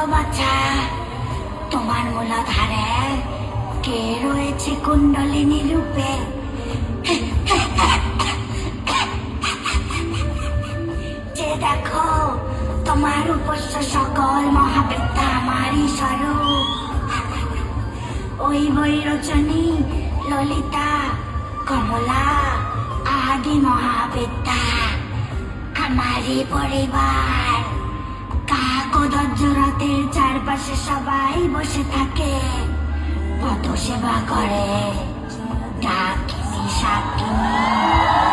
তো বাচ্চা, তোমার মূলাধারে কে রয়েছে কুণ্ডলিনী রূপে? যে দেখো, তোমার উপস্য সকল মহাবিদ্যা আমারই স্বরূপ। ওই বৈরোচনী, ললিতা, কমলা আদি মহাবিদ্যা আমারই পরিবার। কাক ও দজ্জরাতের চারপাশে সবাই বসে থাকে, পদ সেবা করে। ডাকিনী শাকিনী